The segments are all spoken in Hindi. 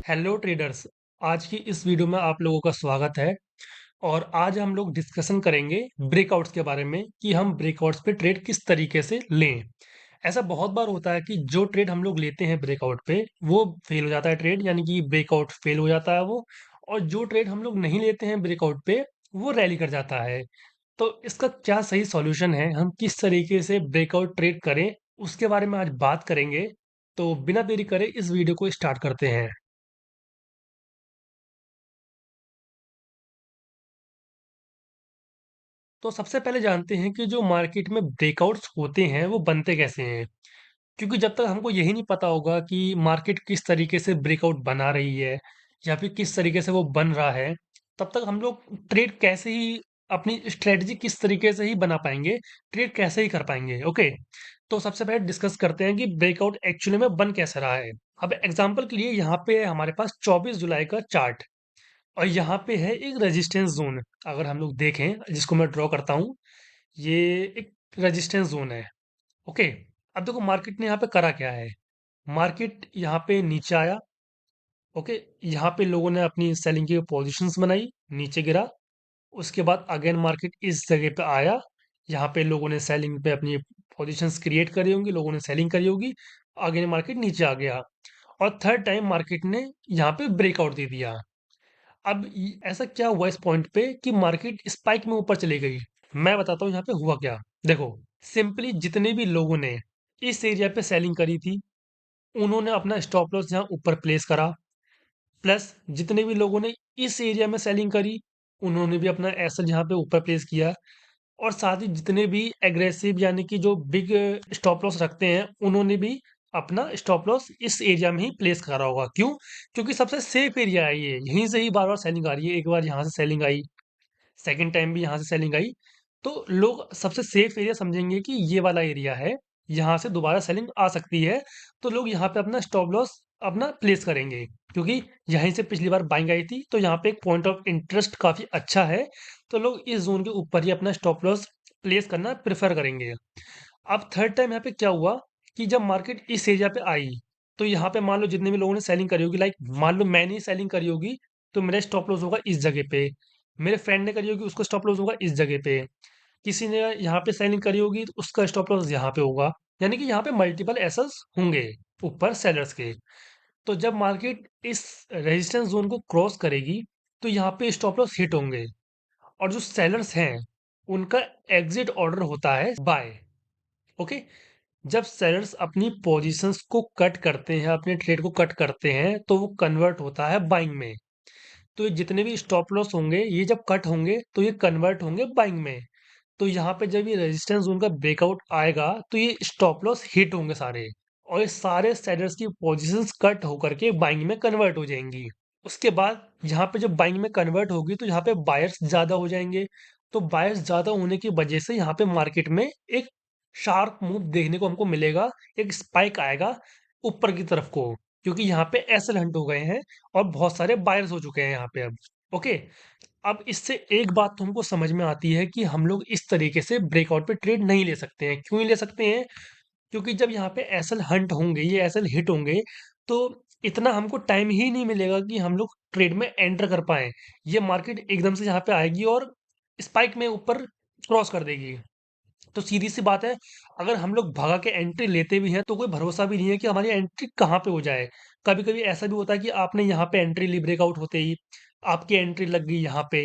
Hello traders. आज की इस वीडियो में आप लोगों का स्वागत है। और आज हम लोग डिस्कशन करेंगे ब्रेकआउट्स के बारे में कि हम ब्रेकआउट्स पे ट्रेड किस तरीके से लें। ऐसा बहुत बार होता है कि जो ट्रेड हम लोग लेते हैं ब्रेकआउट पे वो फेल हो जाता है ट्रेड, यानी कि ब्रेकआउट फेल हो जाता है वो। और जो ट्रेड हम लोग नहीं लेते हैं ब्रेकआउट पे वो रैली कर जाता है। तो इसका क्या सही सॉल्यूशन है, हम किस तरीके से ब्रेकआउट ट्रेड करें, उसके बारे में आज बात करेंगे। तो बिना देरी करे इस वीडियो को स्टार्ट करते हैं। तो सबसे पहले जानते हैं कि जो मार्केट में ब्रेकआउट्स होते हैं वो बनते कैसे हैं। क्योंकि जब तक हमको यही नहीं पता होगा कि मार्केट किस तरीके से ब्रेकआउट बना रही है या फिर किस तरीके से वो बन रहा है, तब तक हम लोग ट्रेड कैसे ही अपनी स्ट्रेटजी किस तरीके से ही बना पाएंगे, ट्रेड कैसे ही कर पाएंगे। ओके, तो सबसे पहले डिस्कस करते हैं कि ब्रेकआउट एक्चुअली में बन कैसे रहा है। अब एग्जांपल के लिए यहाँ पे हमारे पास 24 जुलाई का चार्ट और यहाँ पे है एक रेजिस्टेंस जोन। अगर हम लोग देखें, जिसको मैं ड्रॉ करता हूँ, ये एक रेजिस्टेंस जोन है। ओके, अब देखो मार्केट ने यहाँ पे करा क्या है। मार्केट यहाँ पे नीचे आया। ओके, यहाँ पे लोगों ने अपनी सेलिंग की पोजीशंस बनाई, नीचे गिरा। उसके बाद अगेन मार्केट इस जगह पे आया। यहाँ पे लोगों ने सेलिंग पे अपनी पोजीशंस क्रिएट करी होंगी, लोगों ने सेलिंग करी होगी। अगेन मार्केट नीचे आ गया और थर्ड टाइम मार्केट ने यहाँ पे ब्रेकआउट दे दिया। अब ऐसा क्या हुआ इस पॉइंट पे कि मार्केट स्पाइक में ऊपर चली गई। मैं बताता हूँ यहाँ पे हुआ क्या। देखो, सिंपली जितने भी लोगों ने इस एरिया पे सेलिंग करी थी उन्होंने अपना स्टॉप लॉस यहाँ ऊपर प्लेस करा। प्लस जितने भी लोगों ने इस एरिया में सेलिंग करी उन्होंने भी अपना एसएल यहाँ पे ऊपर प्लेस किया। और साथ ही जितने भी एग्रेसिव यानी कि जो बिग स्टॉप लॉस रखते हैं उन्होंने भी अपना स्टॉप लॉस इस एरिया में ही प्लेस करा होगा। क्यों? क्योंकि सबसे सेफ एरिया है ये, यहीं से ही बार बार सेलिंग आ रही है। एक बार यहाँ से सेलिंग आई, सेकंड टाइम भी यहाँ से सेलिंग आई, तो लोग सबसे सेफ एरिया समझेंगे कि ये वाला एरिया है, यहाँ से दोबारा सेलिंग आ सकती है। तो लोग यहाँ पे अपना स्टॉप लॉस अपना प्लेस करेंगे, क्योंकि यहीं से पिछली बार बाइंग आई थी तो यहाँ पे एक पॉइंट ऑफ इंटरेस्ट काफी अच्छा है। तो लोग इस जोन के ऊपर ही अपना स्टॉप लॉस प्लेस करना प्रेफर करेंगे। अब थर्ड टाइम यहाँ पे क्या हुआ कि जब मार्केट इस एरिया पे आई तो यहाँ पे मान लो जितने भी लोगों ने सेलिंग करी होगी, लाइक मान लो मैंने ही सेलिंग करी होगी, तो मेरा स्टॉप लॉस होगा इस जगह पे। मेरे फ्रेंड ने करी होगी, उसका स्टॉप लॉस होगा इस जगह पे। किसी ने यहाँ पे सेलिंग करी होगी तो उसका स्टॉप लॉस यहाँ पे होगा। यानी कि यहाँ पे मल्टीपल एसेस होंगे ऊपर सेलर्स के। तो जब मार्केट इस रेजिस्टेंस जोन को क्रॉस करेगी तो यहाँ पे स्टॉप लॉस हिट होंगे। और जो सेलर्स हैं उनका एग्जिट ऑर्डर होता है बाय। ओके, जब सेलर्स अपनी पोजीशंस को कट करते हैं, अपने ट्रेड को कट करते हैं, तो वो कन्वर्ट होता है बाइंग में। तो ये जितने भी स्टॉप लॉस होंगे ये जब कट होंगे तो ये कन्वर्ट होंगे बाइंग में। तो यहाँ पे जब ये रेजिस्टेंस जोन का ब्रेकआउट आएगा तो ये स्टॉप लॉस हिट होंगे सारे, और ये सारे सेलर्स की पोजीशंस कट होकर के बाइंग में कन्वर्ट हो जाएंगी। उसके बाद यहाँ पे जब बाइंग में कन्वर्ट होगी तो यहाँ पे बायर्स ज्यादा हो जाएंगे। तो बायर्स ज्यादा होने की वजह से यहाँ पे मार्केट में एक शार्प मूव देखने को हमको मिलेगा, एक स्पाइक आएगा ऊपर की तरफ को, क्योंकि यहाँ पे एसल हंट हो गए हैं और बहुत सारे बायर्स हो चुके हैं यहाँ पे अब। ओके, अब इससे एक बात तो हमको समझ में आती है कि हम लोग इस तरीके से ब्रेकआउट पे ट्रेड नहीं ले सकते हैं। क्यों नहीं ले सकते हैं? क्योंकि जब यहाँ पे एसल हंट होंगे, ये एसल हिट होंगे, तो इतना हमको टाइम ही नहीं मिलेगा कि हम लोग ट्रेड में एंटर कर पाए। ये मार्केट एकदम से यहाँ पे आएगी और स्पाइक में ऊपर क्रॉस कर देगी। तो सीधी सी बात है, अगर हम लोग भगा के एंट्री लेते भी हैं तो कोई भरोसा भी नहीं है कि हमारी एंट्री कहाँ पे हो जाए। कभी कभी ऐसा भी होता है कि आपने यहाँ पे एंट्री ली, ब्रेकआउट होते ही आपकी एंट्री लग गई यहाँ पे,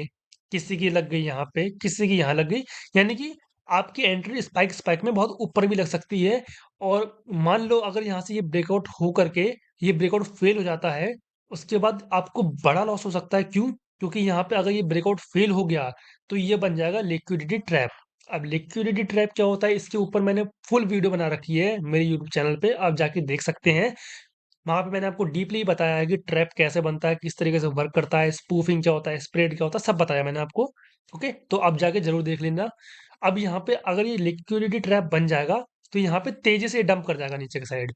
किसी की लग गई यहाँ पे, किसी की यहाँ लग गई। यानी कि आपकी एंट्री स्पाइक स्पाइक में बहुत ऊपर भी लग सकती है। और मान लो अगर यहाँ से ये ब्रेकआउट हो करके ये ब्रेकआउट फेल हो जाता है, उसके बाद आपको बड़ा लॉस हो सकता है। क्यों? क्योंकि यहाँ पे अगर ये ब्रेकआउट फेल हो गया तो ये बन जाएगा लिक्विडिटी ट्रैप। अब लिक्विडिटी ट्रैप क्या होता है, इसके ऊपर मैंने फुल वीडियो बना रखी है मेरे यूट्यूब चैनल पे, आप जाके देख सकते हैं। वहां पे मैंने आपको डीपली बताया है कि ट्रैप कैसे बनता है, किस तरीके से वर्क करता है, स्पूफिंग क्या होता है, स्प्रेड क्या होता है, सब बताया मैंने आपको। ओके, तो आप जाके जरूर देख लेना। अब यहाँ पे अगर ये लिक्विडिटी ट्रैप बन जाएगा तो यहाँ पे तेजी से डंप कर जाएगा नीचे की साइड,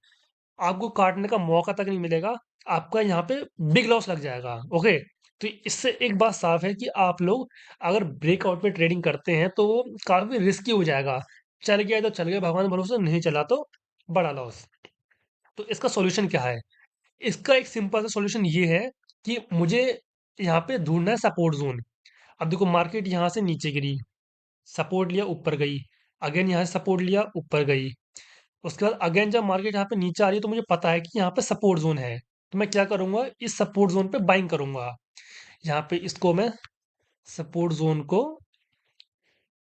आपको काटने का मौका तक नहीं मिलेगा। आपका यहाँ पे बिग लॉस लग जाएगा। ओके, तो इससे एक बात साफ है कि आप लोग अगर ब्रेकआउट पे ट्रेडिंग करते हैं तो वो काफी रिस्की हो जाएगा। चल गया तो चल गया भगवान भरोसे, नहीं चला तो बड़ा लॉस। तो इसका सॉल्यूशन क्या है? इसका एक सिंपल सा सॉल्यूशन ये है कि मुझे यहाँ पे ढूँढना है सपोर्ट ज़ोन। अब देखो मार्केट यहाँ से नीचे गिरी, सपोर्ट लिया ऊपर गई, अगेन यहाँ से सपोर्ट लिया ऊपर गई। उसके बाद अगेन जब मार्केट यहाँ पे नीचे आ रही है तो मुझे पता है कि यहाँ पे सपोर्ट ज़ोन है। तो मैं क्या करूँगा, इस सपोर्ट ज़ोन पे बाइंग करूँगा। यहाँ पे इसको मैं सपोर्ट ज़ोन को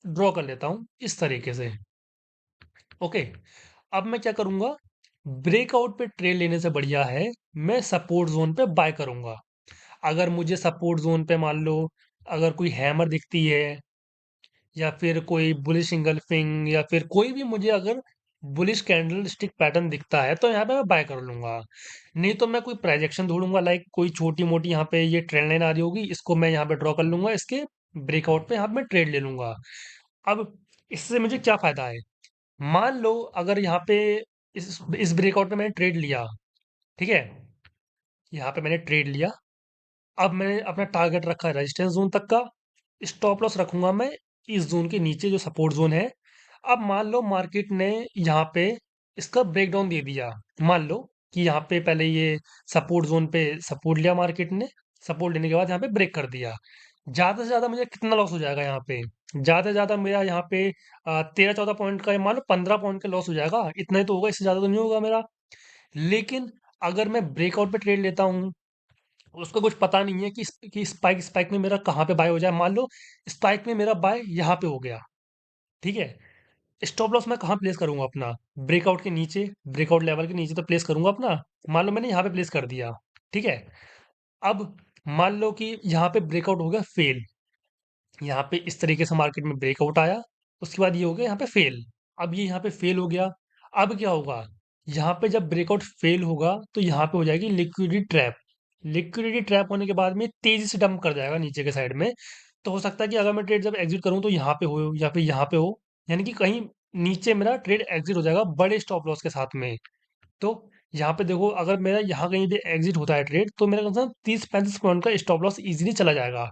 ड्रॉ कर लेता हूँ इस तरीके से। ओके, अब मैं क्या करूँगा, ब्रेकआउट पे ट्रेड लेने से बढ़िया है मैं सपोर्ट ज़ोन पे बाय करूँगा। अगर मुझे सपोर्ट ज़ोन पे मान लो अगर कोई हैमर दिखती है या फिर कोई बुलिश इंगल्फिंग या फिर कोई भी मुझे अगर बुलिश कैंडल स्टिक पैटर्न दिखता है तो यहाँ पे मैं बाय कर लूंगा। नहीं तो मैं कोई प्राइजेक्शन ढूंढूंगा, लाइक कोई छोटी मोटी यहाँ पे ये ट्रेंड लाइन आ रही होगी, इसको मैं यहाँ पे ड्रॉ कर लूंगा, इसके ब्रेकआउट पे यहाँ पे मैं ट्रेड ले लूंगा। अब इससे मुझे क्या फायदा है, मान लो अगर यहाँ पे इस ब्रेकआउट पे मैंने ट्रेड लिया, ठीक है, यहाँ पे मैंने ट्रेड लिया। अब मैंने अपना टारगेट रखा है रेजिस्टेंस जोन तक का, स्टॉप लॉस रखूंगा मैं इस जोन के नीचे जो सपोर्ट जोन है। अब मान लो मार्केट ने यहाँ पे इसका ब्रेकडाउन दे दिया, मान लो कि यहाँ पे पहले ये सपोर्ट जोन पे सपोर्ट लिया मार्केट ने, सपोर्ट लेने के बाद यहाँ पे ब्रेक कर दिया। ज्यादा से ज्यादा मुझे कितना लॉस हो जाएगा यहाँ पे, ज्यादा से ज्यादा मेरा यहाँ पे 13-14 पॉइंट का या मान लो 15 पॉइंट का लॉस हो जाएगा, इतना ही तो होगा, इससे ज्यादा तो नहीं होगा मेरा। लेकिन अगर मैं ब्रेकआउट पे ट्रेड लेता हूँ, उसको कुछ पता नहीं है कि स्पाइक स्पाइक में मेरा कहाँ पे बाय हो जाए। मान लो स्पाइक में मेरा बाय यहाँ पे हो गया, ठीक है, स्टॉप लॉस मैं कहाँ प्लेस करूंगा अपना, ब्रेकआउट के नीचे, ब्रेकआउट लेवल के नीचे तो प्लेस करूंगा अपना। मान लो मैंने यहाँ पे प्लेस कर दिया, ठीक है। अब मान लो कि यहाँ पे ब्रेकआउट हो गया फेल, यहाँ पे इस तरीके से मार्केट में ब्रेकआउट आया, उसके बाद ये हो गया यहाँ पे फेल। अब ये यहाँ पे फेल हो गया, अब क्या होगा, यहाँ पे जब ब्रेकआउट फेल होगा तो यहाँ पे हो जाएगी लिक्विडिटी ट्रैप। लिक्विडिटी ट्रैप होने के बाद में तेजी से डंप कर जाएगा नीचे के साइड में। तो हो सकता है कि अगर मैं ट्रेड जब एग्जिट करूँ तो यहाँ पे हो या फिर यहाँ पे हो, यानी कि कहीं नीचे मेरा ट्रेड एग्जिट हो जाएगा बड़े स्टॉप लॉस के साथ में। तो यहाँ पे देखो अगर मेरा यहाँ कहीं भी एग्जिट होता है ट्रेड तो मेरा कम से कम 30-35 पॉइंट का स्टॉप लॉस इजीली चला जाएगा।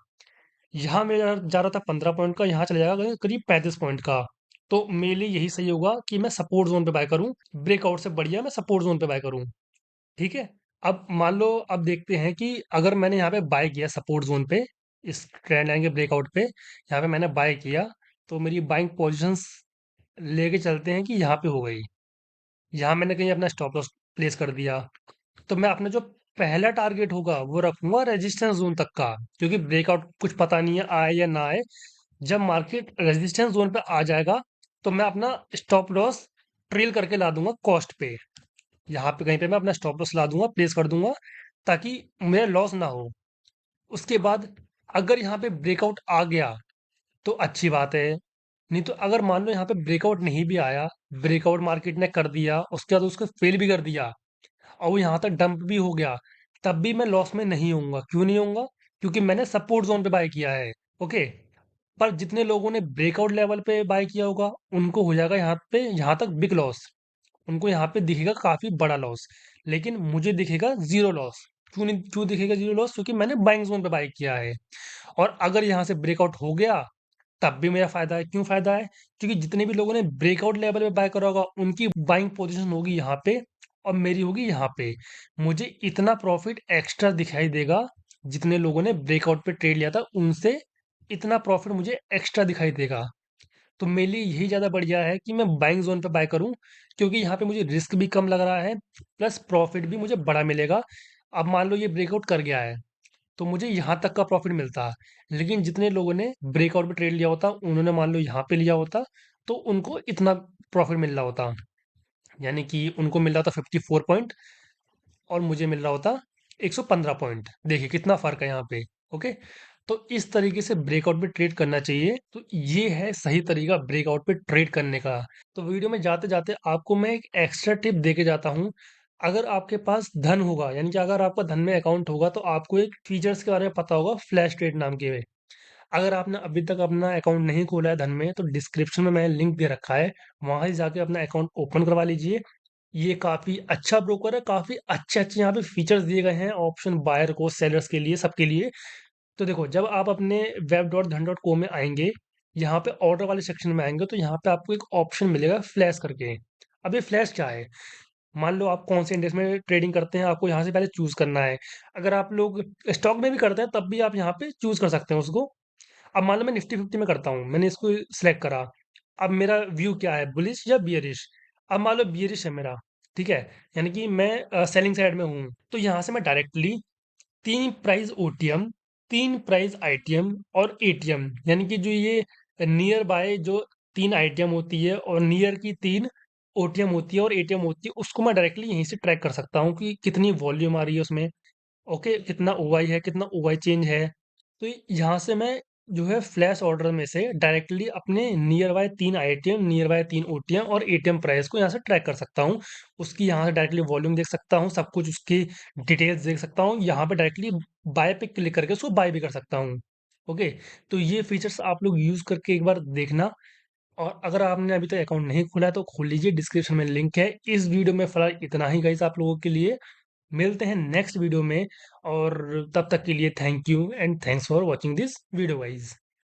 यहाँ मेरा जा रहा था 15 पॉइंट का, यहाँ चला जाएगा करीब करीब 35 पॉइंट का। तो मेरे लिए यही सही होगा कि मैं सपोर्ट जोन पे बाय करूं, ब्रेकआउट से बढ़िया मैं सपोर्ट जोन पे बाय करूं। ठीक है, अब मान लो अब देखते हैं कि अगर मैंने यहाँ पे बाय किया सपोर्ट जोन पे, इस ट्रेंड लाइन के ब्रेकआउट पे यहाँ पे मैंने बाय किया, तो मेरी बाइंग पोजीशंस लेके चलते हैं कि यहाँ पे हो गई, यहाँ मैंने कहीं अपना स्टॉप लॉस प्लेस कर दिया। तो मैं अपना जो पहला टारगेट होगा वो रखूंगा रेजिस्टेंस जोन तक का, क्योंकि ब्रेकआउट कुछ पता नहीं है आए या ना आए। जब मार्केट रेजिस्टेंस जोन पे आ जाएगा तो मैं अपना स्टॉप लॉस ट्रेल करके ला दूंगा कॉस्ट पे, यहाँ पे कहीं पे मैं अपना स्टॉप लॉस ला दूंगा, प्लेस कर दूंगा, ताकि मेरा लॉस ना हो। उसके बाद अगर यहाँ पे ब्रेकआउट आ गया तो अच्छी बात है, नहीं तो अगर मान लो यहाँ पे ब्रेकआउट नहीं भी आया, ब्रेकआउट मार्केट ने कर दिया उसके बाद उसको फेल भी कर दिया और वो यहाँ तक डंप भी हो गया, तब भी मैं लॉस में नहीं होऊंगा। क्यों नहीं होऊंगा, क्योंकि मैंने सपोर्ट जोन पे बाय किया है। ओके, पर जितने लोगों ने ब्रेकआउट लेवल पे बाय किया होगा उनको हो जाएगा यहाँ पे यहाँ तक बिग लॉस, उनको यहाँ पे दिखेगा काफी बड़ा लॉस, लेकिन मुझे दिखेगा जीरो लॉस। क्यों नहीं, क्यों दिखेगा जीरो लॉस, क्योंकि मैंने बाइंग जोन पे बाय किया है। और अगर यहाँ से ब्रेकआउट हो गया तब भी मेरा फायदा है। क्यों फायदा है, क्योंकि जितने भी लोगों ने ब्रेकआउट लेवल पे बाय करा होगा उनकी बाइंग पोजीशन होगी यहाँ पे और मेरी होगी यहाँ पे, मुझे इतना प्रॉफिट एक्स्ट्रा दिखाई देगा। जितने लोगों ने ब्रेकआउट पे ट्रेड लिया था उनसे इतना प्रॉफिट मुझे एक्स्ट्रा दिखाई देगा। तो मेरे लिए यही ज़्यादा बढ़िया है कि मैं बाइंग जोन पे बाय करूं, क्योंकि यहाँ पे मुझे रिस्क भी कम लग रहा है, प्लस प्रॉफिट भी मुझे बड़ा मिलेगा। अब मान लो ये ब्रेकआउट कर गया है तो मुझे यहाँ तक का प्रॉफिट मिलता, लेकिन जितने लोगों ने ब्रेकआउट पे ट्रेड लिया होता उन्होंने मान लो यहाँ पे लिया होता तो उनको इतना प्रॉफिट मिल रहा होता, यानी कि उनको मिल रहा था 54 पॉइंट और मुझे मिल रहा होता 115 पॉइंट। देखिए कितना फर्क है यहाँ पे। ओके, तो इस तरीके से ब्रेकआउट पे ट्रेड करना चाहिए, तो ये है सही तरीका ब्रेकआउट पे ट्रेड करने का। तो वीडियो में जाते जाते आपको मैं एक एक्स्ट्रा टिप दे के जाता हूँ। अगर आपके पास धन होगा, यानी कि अगर आपका धन में अकाउंट होगा तो आपको एक फीचर्स के बारे में पता होगा, फ्लैश ट्रेड नाम के। अगर आपने अभी तक अपना अकाउंट नहीं खोला है धन में तो डिस्क्रिप्शन में मैंने लिंक दे रखा है, वहां से जाके अपना अकाउंट ओपन करवा लीजिए। ये काफी अच्छा ब्रोकर है, काफी अच्छे अच्छे यहाँ पे फीचर्स दिए गए हैं, ऑप्शन बायर को, सेलर्स के लिए, सबके लिए। तो देखो जब आप अपने web.dhan.co में आएंगे, यहाँ पे ऑर्डर वाले सेक्शन में आएंगे तो यहाँ पे आपको एक ऑप्शन मिलेगा फ्लैश करके। अब ये फ्लैश क्या है, मान लो आप कौन से इंडेक्स में ट्रेडिंग करते हैं, आपको यहाँ से पहले चूज़ करना है। अगर आप लोग स्टॉक में भी करते हैं, तब भी आप यहाँ पे चूज़ कर सकते हैं उसको। अब मान लो मैं निफ्टी 50 में करता हूँ, मैंने इसको सिलेक्ट करा। अब मेरा व्यू क्या है, बुलिश या बियरिश? अब मान लो बियरिश है मेरा, ठीक है? यानी कि मैं सेलिंग साइड में हूँ, तो यहाँ से मैं directly 3 price OTM, 3 price ITM और एटीएम, यानी कि जो ये नियर बाय जो 3 आईटीएम होती है और नियर की 3 ओटीएम होती है और एटीएम होती है, उसको मैं डायरेक्टली यहीं से ट्रैक कर सकता हूँ कि कितनी वॉल्यूम आ रही है उसमें। ओके, कितना ओवाई है, कितना ओवाई चेंज है। तो यहाँ से मैं जो है फ्लैश ऑर्डर में से डायरेक्टली अपने near by 3 ITM, near by 3 OTM और एटीएम प्राइस को यहाँ से ट्रैक कर सकता हूँ। उसकी यहाँ से डायरेक्टली वॉल्यूम देख सकता हूँ, सब कुछ उसकी डिटेल्स देख सकता हूँ। यहाँ पे डायरेक्टली बाय पे क्लिक करके उसको बाय भी कर सकता हूँ। ओके, तो ये फीचर्स आप लोग यूज़ करके एक बार देखना। और अगर आपने अभी तक अकाउंट नहीं खोला है तो खोल लीजिए, डिस्क्रिप्शन में लिंक है। इस वीडियो में फिलहाल इतना ही गाइस आप लोगों के लिए। मिलते हैं नेक्स्ट वीडियो में, और तब तक के लिए thank you and thanks for watching this video guys.